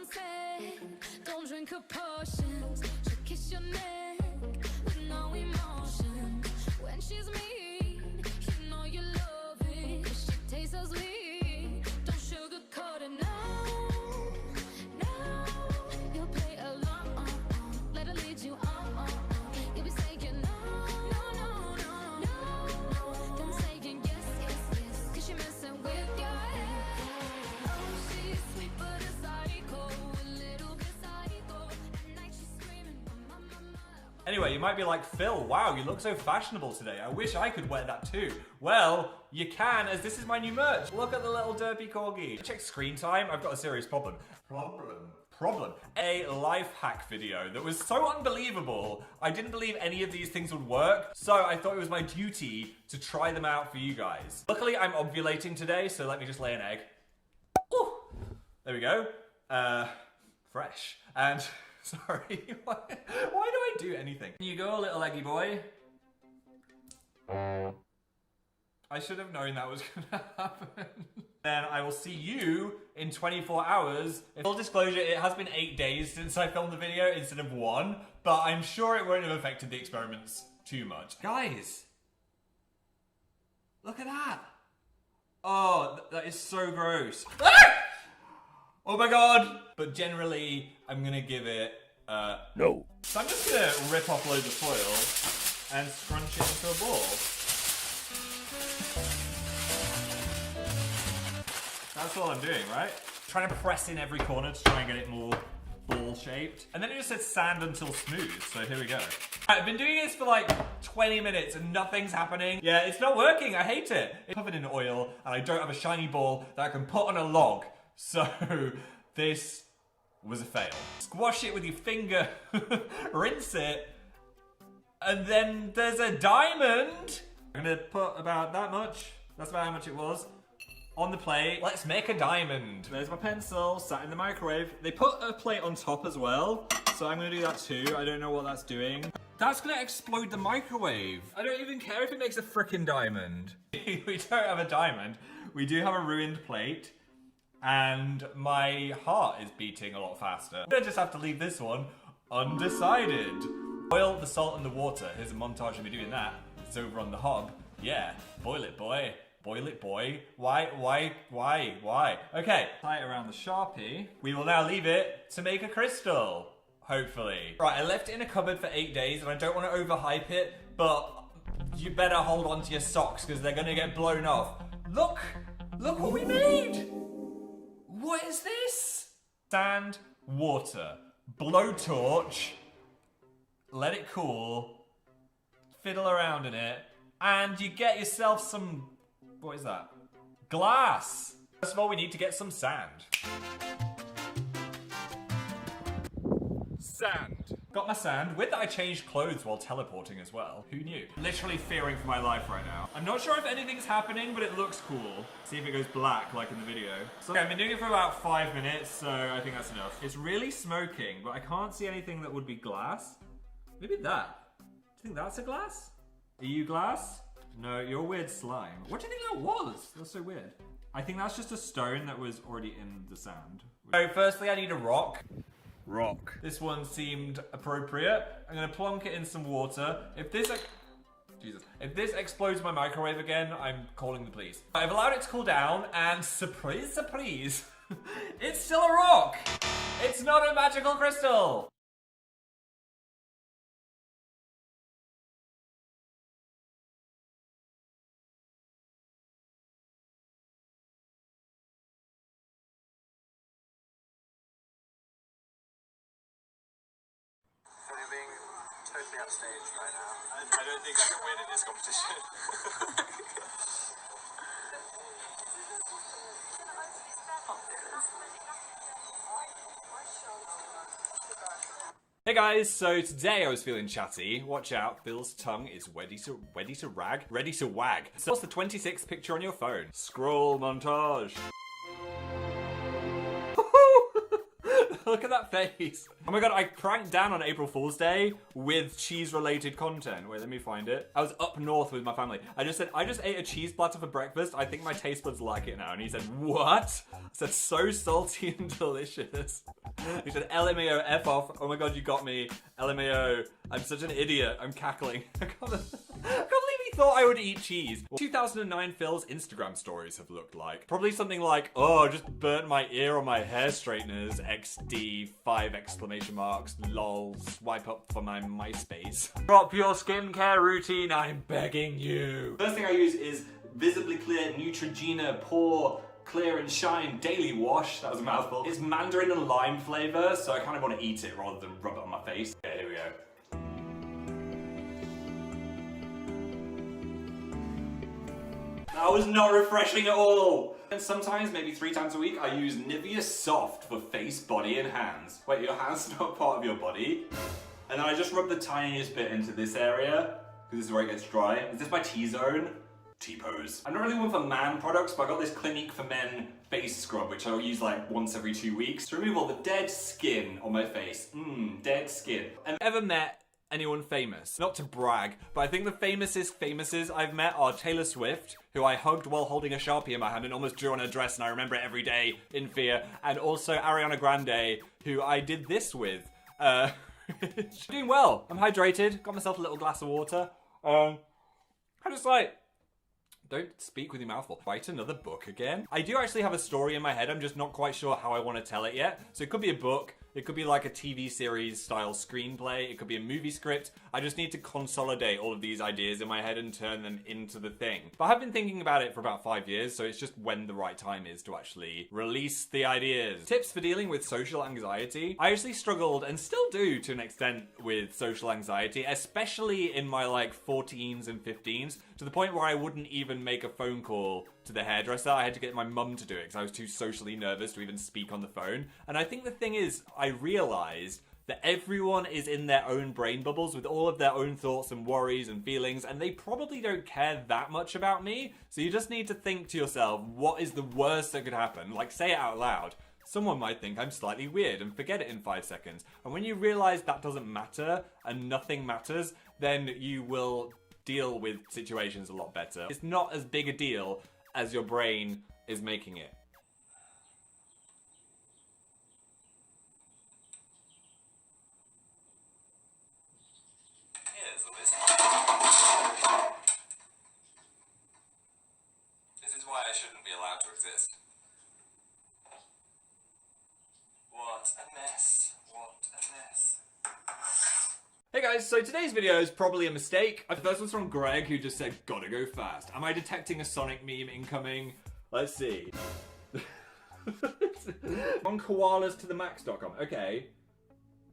sunset. Don't drink her potions. She'll kiss your neck with no emotion. When she's mean, you know you love it. She tastes so sweet. Don't sugarcoat it now. You'll play along. Let her lead you on. You'll be saying no. Then saying yes. 'Cause you're messing with your head. Oh, she's sweet but a psycho. A little bit psycho. At night she's screaming, mama. Anyway, you might be like, Phil, wow, you look so fashionable today. I wish I could wear that too. Well, you can, as this is my new merch. Look at the little derpy corgi. Check screen time. I've got a serious problem. A life hack video that was so unbelievable. I didn't believe any of these things would work, so I thought it was my duty to try them out for you guys. Luckily, I'm ovulating today, so let me just lay an egg. Ooh, there we go. Fresh. And, sorry, why do I do anything? You go, little eggy boy. I should have known that was gonna happen. Then I will see you in 24 hours. Full disclosure, it has been 8 days since I filmed the video instead of 1, but I'm sure it won't have affected the experiments too much. Guys, look at that. Oh, that is so gross. Ah! Oh my god. But generally, I'm gonna give it, no. So I'm just gonna rip off loads of foil and scrunch it into a ball. That's all I'm doing, right? Trying to press in every corner to try and get it more ball-shaped. And then it just says sand until smooth, so here we go. I've been doing this for like 20 minutes and nothing's happening. Yeah, it's not working, I hate it. It's covered in oil and I don't have a shiny ball that I can put on a log. So, this was a fail. Squash it with your finger, rinse it, and then there's a diamond. I'm gonna put about that much. That's about how much it was. On the plate. Let's make a diamond. There's my pencil, sat in the microwave. They put a plate on top as well, so I'm gonna do that too. I don't know what that's doing. That's gonna explode the microwave. I don't even care if it makes a frickin' diamond. We don't have a diamond. We do have a ruined plate, and my heart is beating a lot faster. I'm gonna just have to leave this one undecided. Boil the salt and the water. Here's a montage of me doing that. It's over on the hob. Yeah, boil it, boy. Boil it, boy. Why? Okay, tie it around the Sharpie. We will now leave it to make a crystal, hopefully. Right, I left it in a cupboard for 8 days and I don't want to overhype it, but you better hold on to your socks because they're gonna get blown off. Look what we made. What is this? Sand, water, blowtorch, let it cool, fiddle around in it, and you get yourself some, what is that? Glass! First of all, we need to get some sand. Sand. Got my sand. With that, I changed clothes while teleporting as well. Who knew? Literally fearing for my life right now. I'm not sure if anything's happening, but it looks cool. See if it goes black like in the video. So okay, I've been doing it for about 5 minutes, so I think that's enough. It's really smoking, but I can't see anything that would be glass. Maybe that. Do you think that's a glass? Are you glass? No, you're weird slime. What do you think that was? That's so weird. I think that's just a stone that was already in the sand. So firstly, I need a rock. Rock. This one seemed appropriate. I'm gonna plonk it in some water. If this explodes my microwave again, I'm calling the police. I've allowed it to cool down, and surprise, surprise, it's still a rock. It's not a magical crystal. Totally upstaged right now. I don't think I can win in this competition. Hey guys, so today I was feeling chatty. Watch out, Phil's tongue is ready to wag. So what's the 26th picture on your phone? Scroll montage. Look at that face. Oh my god, I pranked Dan on April Fool's Day with cheese-related content. Wait, let me find it. I was up north with my family. I just said, I just ate a cheese platter for breakfast. I think my taste buds like it now. And he said, what? I said, so salty and delicious. He said, LMAO, F off. Oh my god, you got me. LMAO. I'm such an idiot. I'm cackling. I can't believe he thought I would eat cheese. 2009 Phil's Instagram stories have looked like. Probably something like, oh, I just burnt my ear on my hair straighteners. XD, 5 exclamation marks, lol, swipe up for my MySpace. Drop your skincare routine, I'm begging you. First thing I use is Visibly Clear Neutrogena Pore Clear and Shine Daily Wash. That was a mouthful. It's mandarin and lime flavor, so I kind of want to eat it rather than rub it on my face. Okay, here we go. That was not refreshing at all. And sometimes, maybe 3 times a week, I use Nivea Soft for face, body, and hands. Wait, your hands are not part of your body? And then I just rub the tiniest bit into this area, because this is where it gets dry. Is this my T-zone? T-pose. I'm not really one for man products, but I got this Clinique for Men face scrub, which I'll use like once every 2 weeks to remove all the dead skin on my face. Dead skin. Have you ever met anyone famous? Not to brag, but I think the famouses I've met are Taylor Swift, who I hugged while holding a Sharpie in my hand and almost drew on her dress, and I remember it every day in fear, and also Ariana Grande, who I did this with. Doing well. I'm hydrated, got myself a little glass of water. I just like, don't speak with your mouth full. Write another book again? I do actually have a story in my head, I'm just not quite sure how I want to tell it yet. So it could be a book, it could be like a TV series style screenplay, it could be a movie script. I just need to consolidate all of these ideas in my head and turn them into the thing. But I've been thinking about it for about 5 years, so it's just when the right time is to actually release the ideas. Tips for dealing with social anxiety. I actually struggled, and still do to an extent, with social anxiety, especially in my like 14s and 15s, to the point where I wouldn't even make a phone call to the hairdresser. I had to get my mum to do it because I was too socially nervous to even speak on the phone. And I think the thing is, I realized that everyone is in their own brain bubbles with all of their own thoughts and worries and feelings, and they probably don't care that much about me. So you just need to think to yourself, what is the worst that could happen? Like, say it out loud. Someone might think I'm slightly weird and forget it in 5 seconds. And when you realize that doesn't matter and nothing matters, then you will deal with situations a lot better. It's not as big a deal as your brain is making it. Here's a list. This is why I shouldn't be allowed to exist. What a mess. What a mess. Hey guys, so today's video is probably a mistake. The first one's from Greg, who just said, gotta go fast. Am I detecting a Sonic meme incoming? Let's see. On koalas to the max.com. Okay.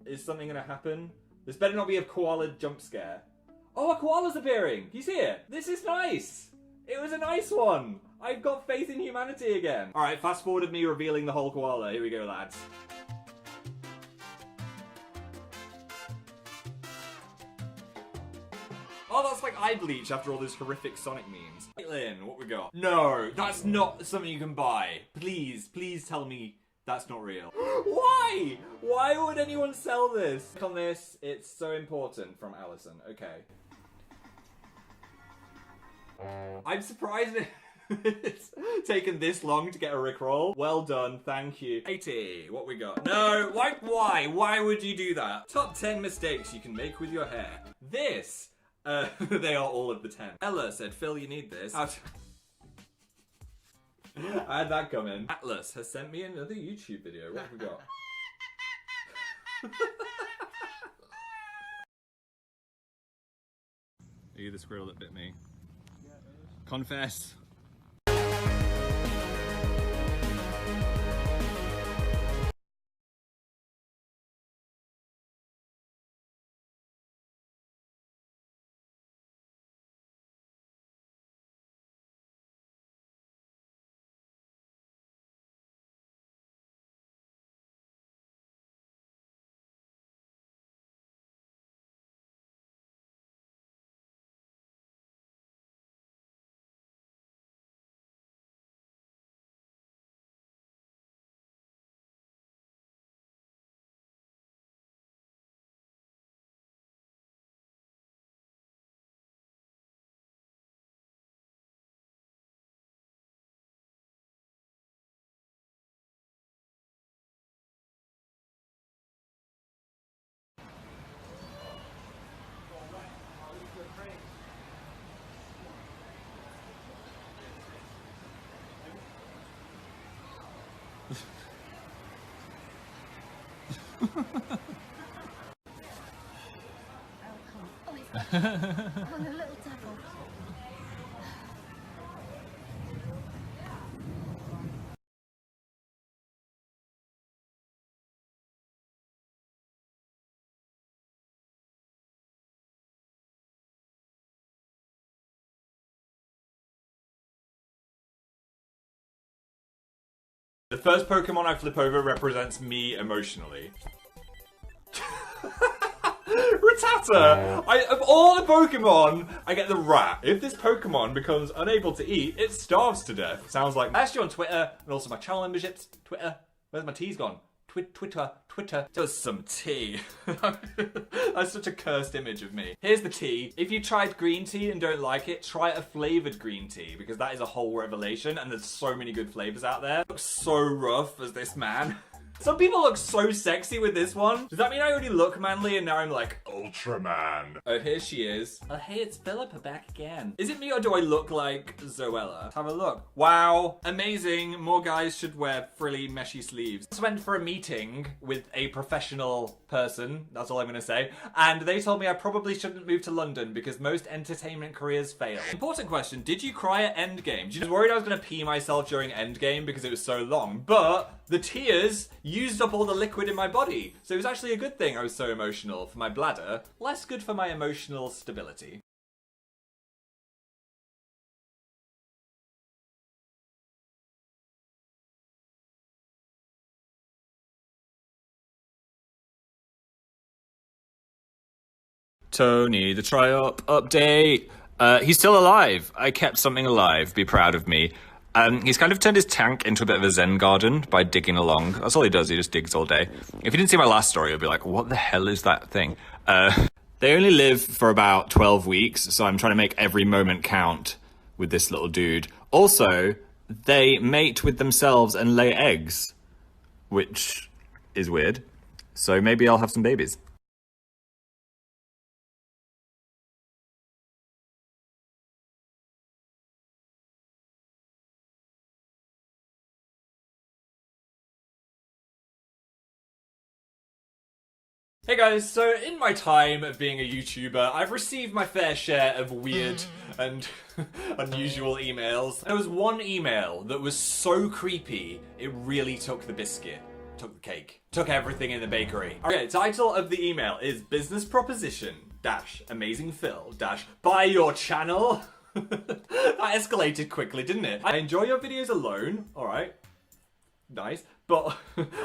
Is something gonna happen? This better not be a koala jump scare. Oh, a koala's appearing! Do you see it? This is nice! It was a nice one! I've got faith in humanity again. Alright, fast forward of me revealing the whole koala. Here we go, lads. Oh, that's like eye bleach after all those horrific Sonic memes. Caitlin, what we got? No, that's not something you can buy. Please, please tell me that's not real. Why? Why would anyone sell this? Click on this, it's so important, from Allison. Okay. I'm surprised it's taken this long to get a Rickroll. Well done, thank you. 80, what we got? No, why? Why would you do that? Top 10 mistakes you can make with your hair. This. They are all of the 10. Ella said, Phil, you need this. I had that coming. Atlas has sent me another YouTube video. What have we got? Are you the squirrel that bit me? Confess. Oh, a little devil. The first Pokemon I flip over represents me emotionally. Rattata! Of all the Pokemon, I get the rat. If this Pokemon becomes unable to eat, it starves to death. Sounds like I asked you on Twitter, and also my channel memberships. Twitter. Where's my T's gone? Twitter. Just some tea. That's such a cursed image of me. Here's the tea. If you tried green tea and don't like it, try a flavored green tea, because that is a whole revelation, and there's so many good flavors out there. Looks so rough as this man. Some people look so sexy with this one. Does that mean I already look manly and now I'm like, Ultraman? Oh, here she is. Oh, hey, it's Philippa back again. Is it me or do I look like Zoella? Let's have a look. Wow, amazing. More guys should wear frilly, meshy sleeves. Just went for a meeting with a professional person, that's all I'm gonna say, and they told me I probably shouldn't move to London because most entertainment careers fail. Important question, did you cry at Endgame? I was worried I was gonna pee myself during Endgame because it was so long, but the tears used up all the liquid in my body. So it was actually a good thing I was so emotional for my bladder. Less good for my emotional stability. Tony, the try-up update. He's still alive. I kept something alive. Be proud of me. He's kind of turned his tank into a bit of a zen garden by digging along. That's all he does, he just digs all day. If you didn't see my last story, you'll be like, what the hell is that thing? They only live for about 12 weeks, so I'm trying to make every moment count with this little dude. Also, they mate with themselves and lay eggs, which is weird. So maybe I'll have some babies. Hey guys, so in my time of being a YouTuber, I've received my fair share of weird and unusual emails. There was one email that was so creepy, it really took the biscuit, took the cake, took everything in the bakery. Okay, title of the email is Business Proposition -AmazingPhil buy your channel. That escalated quickly, didn't it? I enjoy your videos alone, alright, nice, but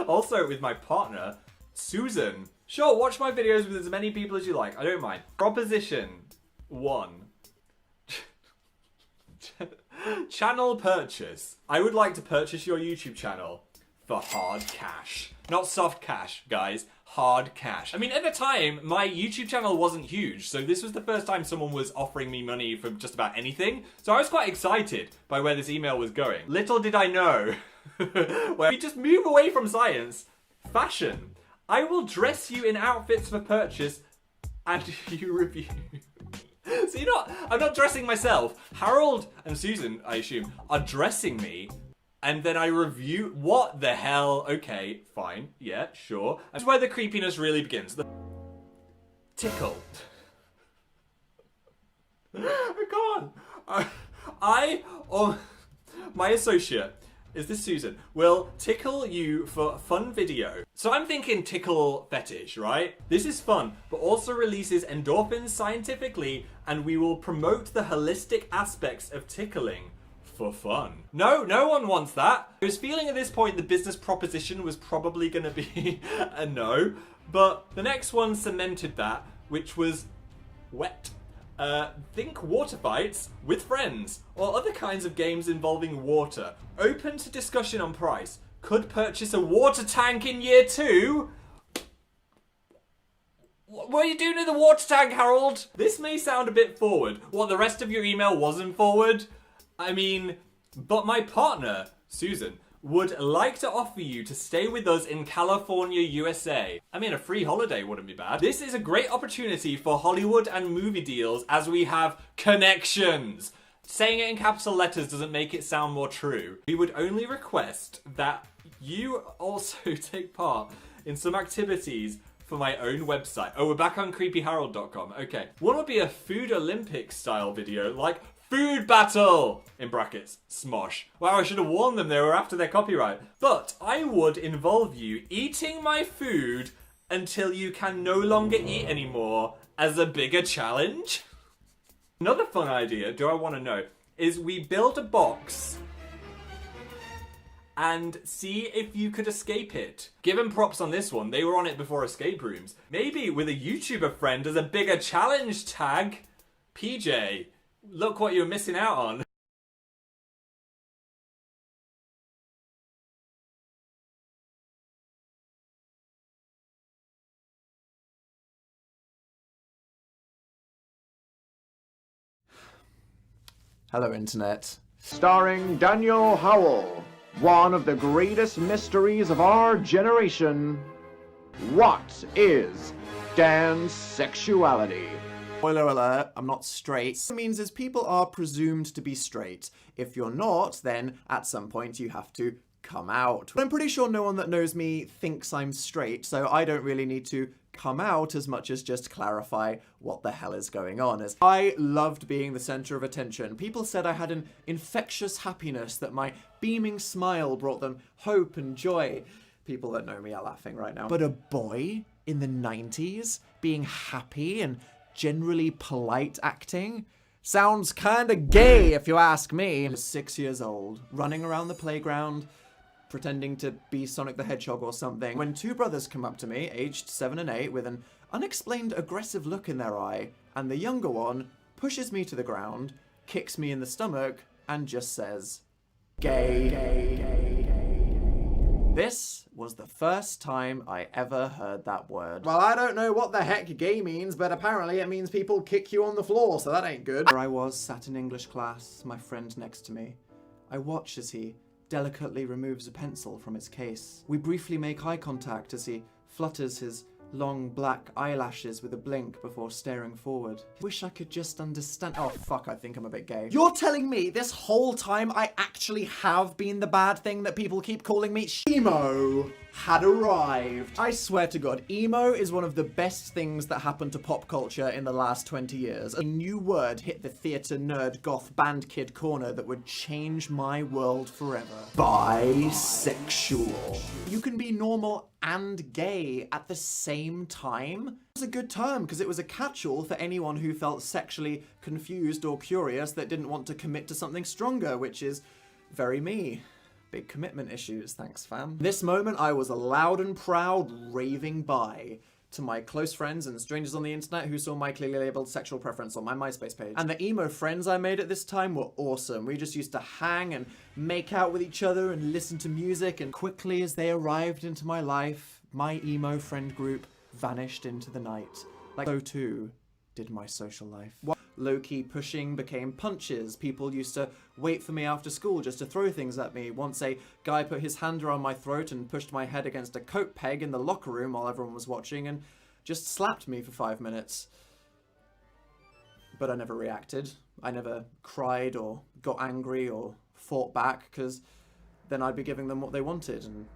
also with my partner, Susan. Sure, watch my videos with as many people as you like. I don't mind. Proposition 1. Channel purchase. I would like to purchase your YouTube channel for hard cash. Not soft cash, guys. Hard cash. I mean, at the time, my YouTube channel wasn't huge, so this was the first time someone was offering me money for just about anything. So I was quite excited by where this email was going. Little did I know, where we just move away from science. Fashion. I will dress you in outfits for purchase and you review. So I'm not dressing myself. Harold and Susan, I assume, are dressing me and then I review. What the hell? Okay, fine. Yeah, sure. That's where the creepiness really begins. The tickle. I can't. My associate, is this Susan, will tickle you for fun video. So I'm thinking tickle fetish, right? This is fun, but also releases endorphins scientifically, and we will promote the holistic aspects of tickling for fun. No, no one wants that. I was feeling at this point the business proposition was probably gonna be a no, but the next one cemented that, which was wet. Think water fights with friends, or other kinds of games involving water. Open to discussion on price. Could purchase a water tank in year 2. What are you doing to the water tank, Harold? This may sound a bit forward. What, the rest of your email wasn't forward? I mean, but my partner, Susan, would like to offer you to stay with us in California, USA. I mean, a free holiday wouldn't be bad. This is a great opportunity for Hollywood and movie deals as we have connections. Saying it in capital letters doesn't make it sound more true. We would only request that you also take part in some activities for my own website. Oh, we're back on creepyharold.com. Okay. One would be a Food Olympics style video, like Food Battle! In brackets, Smosh. Wow, I should have warned them they were after their copyright. But I would involve you eating my food until you can no longer eat anymore as a bigger challenge. Another fun idea, do I want to know, is we build a box and see if you could escape it. Given props on this one, they were on it before escape rooms. Maybe with a YouTuber friend as a bigger challenge tag. PJ, look what you're missing out on. Hello, Internet. Starring Daniel Howell, one of the greatest mysteries of our generation. What is dansexuality? Spoiler alert, I'm not straight. What it means is people are presumed to be straight. If you're not, then at some point you have to come out. But I'm pretty sure no one that knows me thinks I'm straight, so I don't really need to come out as much as just clarify what the hell is going on. As I loved being the center of attention. People said I had an infectious happiness, that my beaming smile brought them hope and joy. People that know me are laughing right now. But a boy in the 90s being happy and generally polite acting sounds kinda gay if you ask me. I was 6 years old, running around the playground, pretending to be Sonic the Hedgehog or something, when two brothers come up to me, aged 7 and 8, with an unexplained aggressive look in their eye, and the younger one pushes me to the ground, kicks me in the stomach, and just says, gay. This was the first time I ever heard that word. Well, I don't know what the heck gay means, but apparently it means people kick you on the floor, so that ain't good. There I was, sat in English class, my friend next to me. I watch as he delicately removes a pencil from its case. We briefly make eye contact as he flutters his long black eyelashes with a blink before staring forward. Wish I could just understand. Oh fuck, I think I'm a bit gay. You're telling me this whole time I actually have been the bad thing that people keep calling me? Emo had arrived. I swear to God, emo is one of the best things that happened to pop culture in the last 20 years. A new word hit the theatre nerd goth band kid corner that would change my world forever. Bisexual. You can be normal and gay at the same time. It was a good term because it was a catch-all for anyone who felt sexually confused or curious that didn't want to commit to something stronger, which is very me. Big commitment issues, thanks fam. This moment I was a loud and proud raving bi to my close friends and strangers on the internet who saw my clearly labeled sexual preference on my MySpace page. And the emo friends I made at this time were awesome. We just used to hang and make out with each other and listen to music, and quickly as they arrived into my life, my emo friend group vanished into the night. Like so too did my social life. Low-key pushing became punches. People used to wait for me after school just to throw things at me. Once a guy put his hand around my throat and pushed my head against a coat peg in the locker room while everyone was watching and just slapped me for 5 minutes. But I never reacted. I never cried or got angry or fought back, because then I'd be giving them what they wanted, and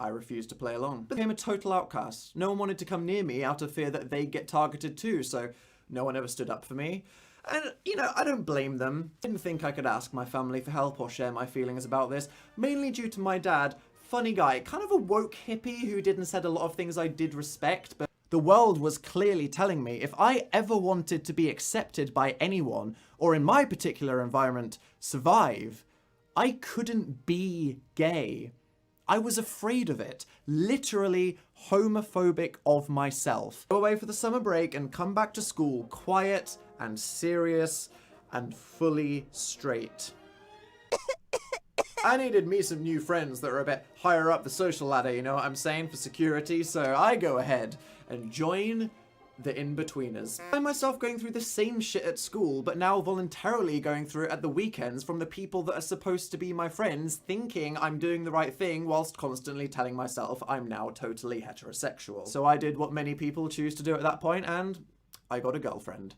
I refused to play along. I became a total outcast. No one wanted to come near me out of fear that they'd get targeted too, so no one ever stood up for me. And, you know, I don't blame them. I didn't think I could ask my family for help or share my feelings about this, mainly due to my dad, funny guy, kind of a woke hippie who did and said a lot of things I did respect, but the world was clearly telling me if I ever wanted to be accepted by anyone, or in my particular environment, survive, I couldn't be gay. I was afraid of it, literally homophobic of myself. Go away for the summer break and come back to school quiet and serious and fully straight. I needed me some new friends that were a bit higher up the social ladder, you know what I'm saying, for security, so I go ahead and join the in-betweeners. I find myself going through the same shit at school, but now voluntarily going through it at the weekends from the people that are supposed to be my friends, thinking I'm doing the right thing whilst constantly telling myself I'm now totally heterosexual. So I did what many people choose to do at that point, and I got a girlfriend.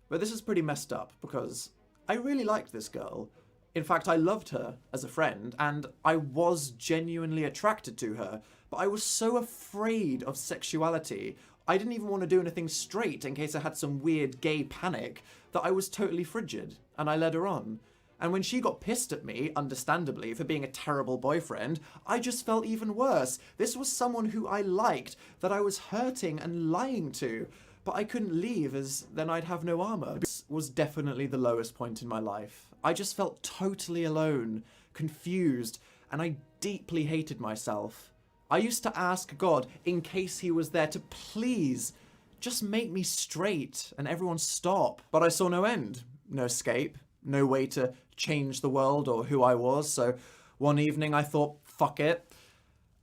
But this is pretty messed up, because I really liked this girl. In fact, I loved her as a friend, and I was genuinely attracted to her, but I was so afraid of sexuality. I didn't even want to do anything straight in case I had some weird gay panic that I was totally frigid, and I led her on. And when she got pissed at me, understandably, for being a terrible boyfriend, I just felt even worse. This was someone who I liked, that I was hurting and lying to, but I couldn't leave as then I'd have no armor. This was definitely the lowest point in my life. I just felt totally alone, confused, and I deeply hated myself. I used to ask God, in case he was there, to please just make me straight and everyone stop. But I saw no end, no escape, no way to change the world or who I was. So one evening I thought, fuck it,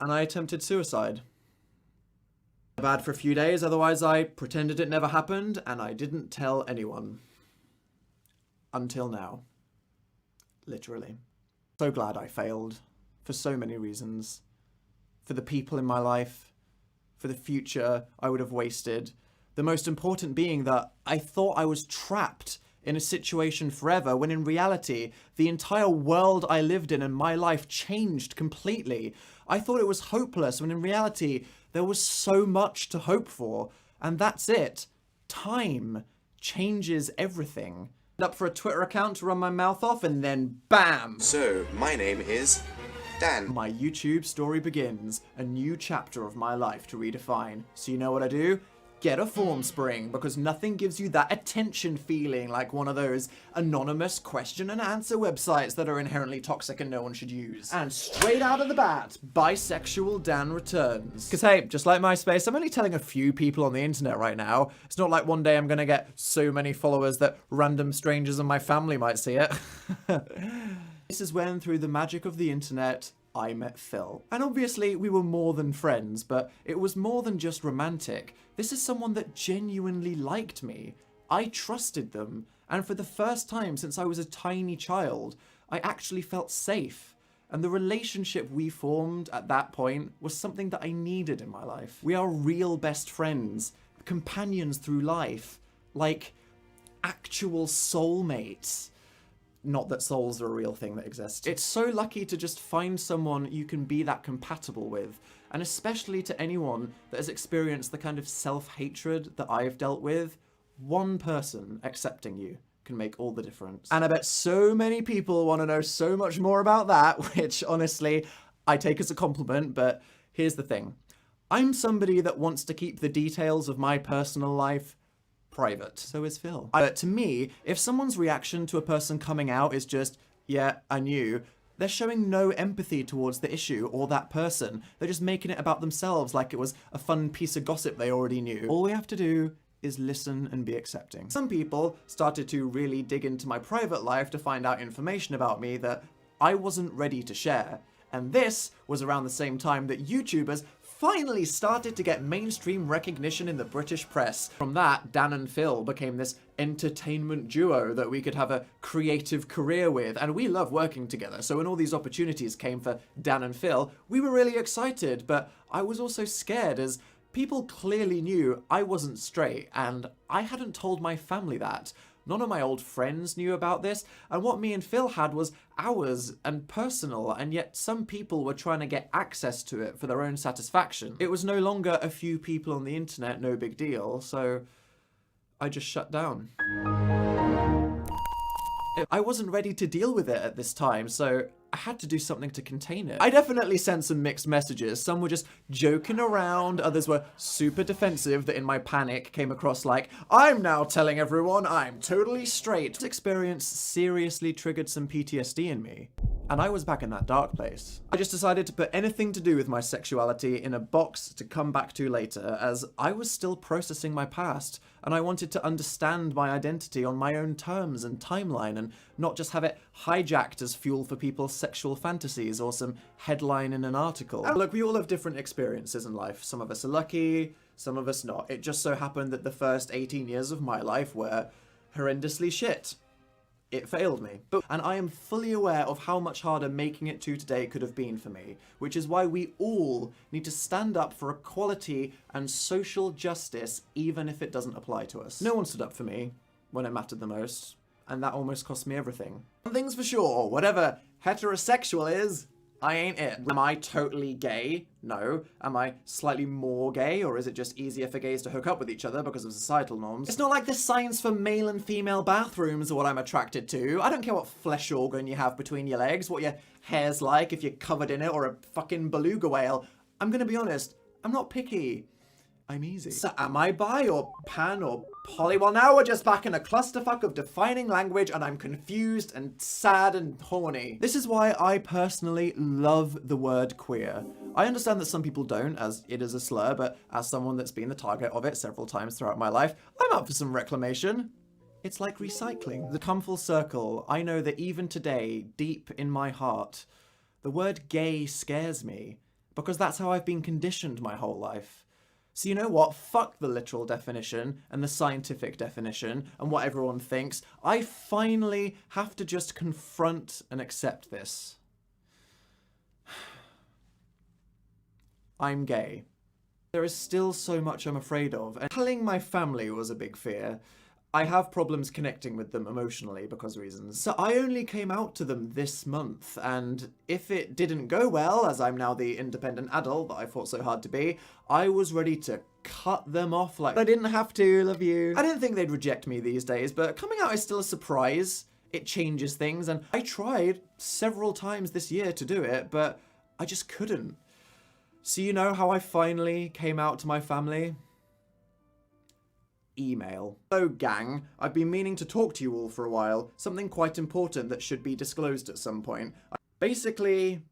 and I attempted suicide. Bad for a few days, otherwise I pretended it never happened and I didn't tell anyone. Until now. Literally. So glad I failed. For so many reasons. For the people in my life. For the future I would have wasted. The most important being that I thought I was trapped in a situation forever, when in reality, the entire world I lived in and my life changed completely. I thought it was hopeless, when in reality, there was so much to hope for. And that's it. Time changes everything. Up for a Twitter account to run my mouth off, and then BAM! So, my name is Dan. My YouTube story begins, a new chapter of my life to redefine. So you know what I do? Get a form spring, because nothing gives you that attention feeling like one of those anonymous question and answer websites that are inherently toxic and no one should use. And straight out of the bat, bisexual Dan returns. Because hey, just like MySpace, I'm only telling a few people on the internet right now. It's not like one day I'm gonna get so many followers that random strangers in my family might see it. This is when, through the magic of the internet, I met Phil. And obviously we were more than friends, but it was more than just romantic. This is someone that genuinely liked me. I trusted them, and for the first time since I was a tiny child, I actually felt safe. And the relationship we formed at that point was something that I needed in my life. We are real best friends, companions through life, like actual soulmates. Not that souls are a real thing that exists. It's so lucky to just find someone you can be that compatible with, and especially to anyone that has experienced the kind of self-hatred that I've dealt with. One person accepting you can make all the difference. And I bet so many people want to know so much more about that, which honestly, I take as a compliment, but here's the thing. I'm somebody that wants to keep the details of my personal life private. So is Phil. To me, if someone's reaction to a person coming out is just, yeah, I knew, they're showing no empathy towards the issue or that person. They're just making it about themselves like it was a fun piece of gossip they already knew. All we have to do is listen and be accepting. Some people started to really dig into my private life to find out information about me that I wasn't ready to share. And this was around the same time that YouTubers finally started to get mainstream recognition in the British press. From that, Dan and Phil became this entertainment duo that we could have a creative career with, and we love working together. So when all these opportunities came for Dan and Phil, we were really excited, but I was also scared as people clearly knew I wasn't straight, and I hadn't told my family that. None of my old friends knew about this, and what me and Phil had was ours and personal, and yet some people were trying to get access to it for their own satisfaction. It was no longer a few people on the internet, no big deal, so I just shut down. I wasn't ready to deal with it at this time, so I had to do something to contain it. I definitely sent some mixed messages. Some were just joking around, others were super defensive that in my panic came across like, I'm now telling everyone I'm totally straight. This experience seriously triggered some PTSD in me, and I was back in that dark place. I just decided to put anything to do with my sexuality in a box to come back to later, as I was still processing my past, and I wanted to understand my identity on my own terms and timeline, and not just have it hijacked as fuel for people's sexual fantasies or some headline in an article. And look, we all have different experiences in life. Some of us are lucky, some of us not. It just so happened that the first 18 years of my life were horrendously shit. It failed me. And I am fully aware of how much harder making it to today could have been for me, which is why we all need to stand up for equality and social justice, even if it doesn't apply to us. No one stood up for me when it mattered the most, and that almost cost me everything. One thing's for sure, whatever heterosexual is I ain't it. Am I totally gay? No. Am I slightly more gay, or is it just easier for gays to hook up with each other because of societal norms? It's not like the signs for male and female bathrooms are what I'm attracted to. I don't care what flesh organ you have between your legs, what your hair's like, if you're covered in it, or a fucking beluga whale. I'm gonna be honest, I'm not picky. I'm easy. So am I bi or pan or poly? Well, now we're just back in a clusterfuck of defining language and I'm confused and sad and horny. This is why I personally love the word queer. I understand that some people don't, as it is a slur, but as someone that's been the target of it several times throughout my life, I'm up for some reclamation. It's like recycling. The come full circle, I know that even today, deep in my heart, the word gay scares me, because that's how I've been conditioned my whole life. So you know what? Fuck the literal definition and the scientific definition and what everyone thinks. I finally have to just confront and accept this. I'm gay. There is still so much I'm afraid of, and telling my family was a big fear. I have problems connecting with them emotionally because of reasons. So I only came out to them this month, and if it didn't go well, as I'm now the independent adult that I fought so hard to be, I was ready to cut them off like I didn't have to, love you. I didn't think they'd reject me these days, but coming out is still a surprise. It changes things, and I tried several times this year to do it, but I just couldn't. So you know how I finally came out to my family? Email. So gang, I've been meaning to talk to you all for a while, something quite important that should be disclosed at some point. Basically,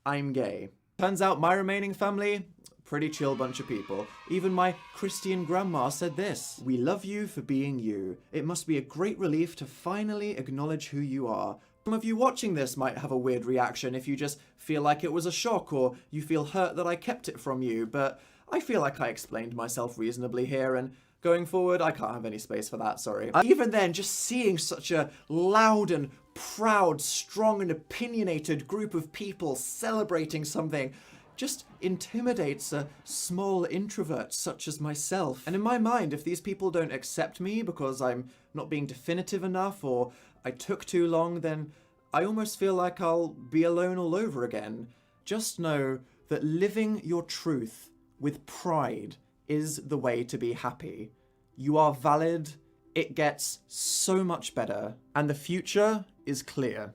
I'm gay. Turns out my remaining family, pretty chill bunch of people. Even my Christian grandma said this: "We love you for being you. It must be a great relief to finally acknowledge who you are." Some of you watching this might have a weird reaction if you just feel like it was a shock, or you feel hurt that I kept it from you, but I feel like I explained myself reasonably here, and going forward, I can't have any space for that, sorry. Even then, just seeing such a loud and proud, strong and opinionated group of people celebrating something just intimidates a small introvert such as myself. And in my mind, if these people don't accept me because I'm not being definitive enough or I took too long, then I almost feel like I'll be alone all over again. Just know that living your truth with pride is the way to be happy. You are valid, it gets so much better, and the future is clear.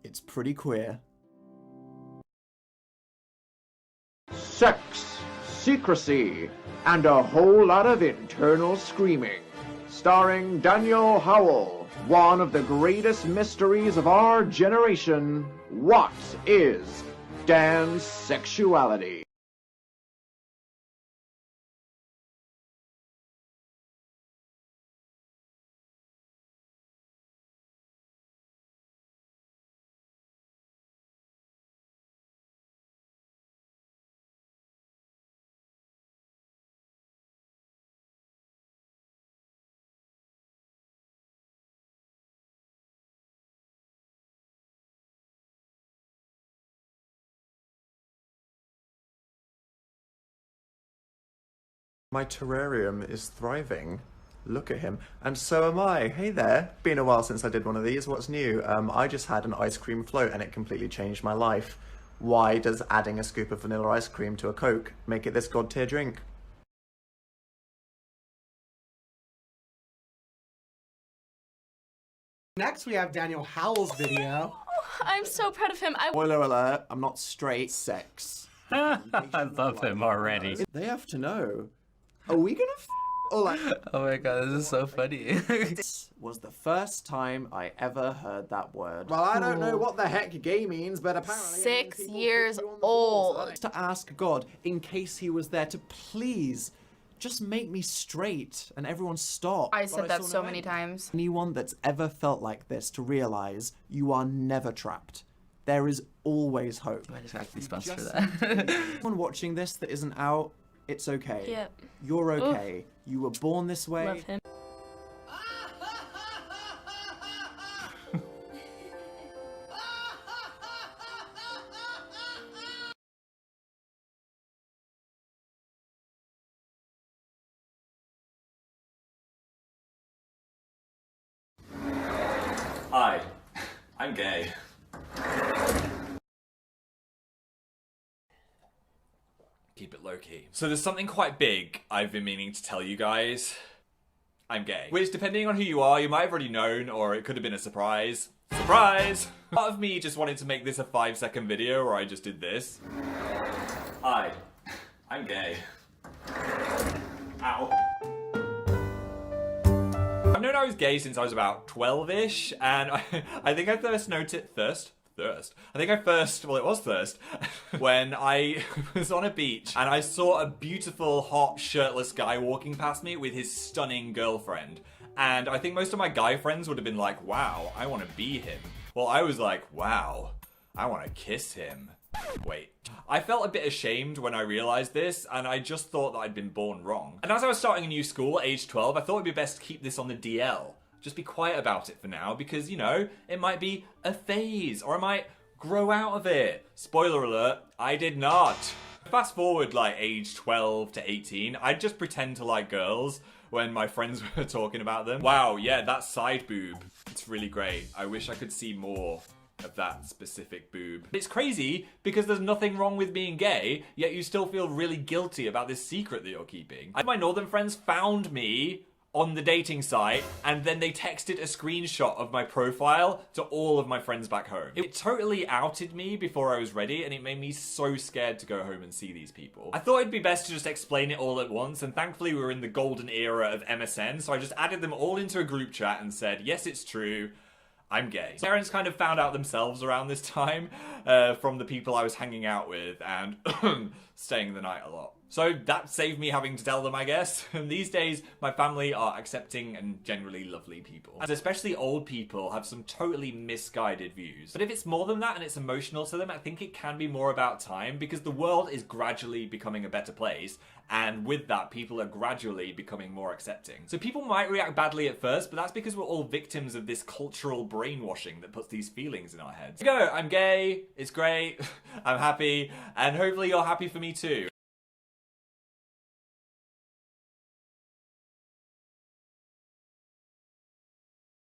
It's pretty queer. Sex, secrecy, and a whole lot of internal screaming. Starring Daniel Howell, one of the greatest mysteries of our generation. What is Dan's sexuality? My terrarium is thriving. Look at him. And so am I. Hey there. Been a while since I did one of these. What's new? I just had an ice cream float and it completely changed my life. Why does adding a scoop of vanilla ice cream to a Coke make it this god tier drink? Next, we have Daniel Howell's video. I'm so proud of him. Spoiler alert, I'm not straight. Sex. I love him already. They have to know. Are we gonna or like... Oh my god, this is so funny. This was the first time I ever heard that word. Well, I don't know what the heck gay means, but apparently... 6 years old. To ask God, in case he was there, to please just make me straight, and everyone stop. I said that so many times. Anyone that's ever felt like this to realize you are never trapped. There is always hope. I just got goosebumps for that. Anyone watching this that isn't out, it's okay. Yep. You're okay. You were born this way. Love him. Hi, I'm gay. Keep it low-key. So there's something quite big I've been meaning to tell you guys. I'm gay. Which, depending on who you are, you might have already known, or it could have been a surprise. Surprise! Part of me just wanted to make this a 5-second video where I just did this. Hi. I'm gay. Ow. I've known I was gay since I was about 12-ish, and I think I first noticed... Well, it was thirst, when I was on a beach and I saw a beautiful, hot, shirtless guy walking past me with his stunning girlfriend. And I think most of my guy friends would have been like, wow, I want to be him. Well, I was like, wow, I want to kiss him. Wait. I felt a bit ashamed when I realized this, and I just thought that I'd been born wrong. And as I was starting a new school at age 12, I thought it'd be best to keep this on the DL. Just be quiet about it for now, because, you know, it might be a phase, or I might grow out of it. Spoiler alert, I did not. Fast forward, like, age 12 to 18, I'd just pretend to like girls when my friends were talking about them. Wow, yeah, that side boob. It's really great. I wish I could see more of that specific boob. It's crazy because there's nothing wrong with being gay, yet you still feel really guilty about this secret that you're keeping. My northern friends found me on the dating site, and then they texted a screenshot of my profile to all of my friends back home. It totally outed me before I was ready, and it made me so scared to go home and see these people. I thought it'd be best to just explain it all at once, and thankfully we were in the golden era of MSN, so I just added them all into a group chat and said, yes, it's true, I'm gay. Parents kind of found out themselves around this time from the people I was hanging out with and staying the night a lot. So that saved me having to tell them, I guess. And these days, my family are accepting and generally lovely people. And especially old people have some totally misguided views. But if it's more than that and it's emotional to them, I think it can be more about time, because the world is gradually becoming a better place. And with that, people are gradually becoming more accepting. So people might react badly at first, but that's because we're all victims of this cultural brainwashing that puts these feelings in our heads. There you go, I'm gay, it's great, I'm happy, and hopefully you're happy for me too.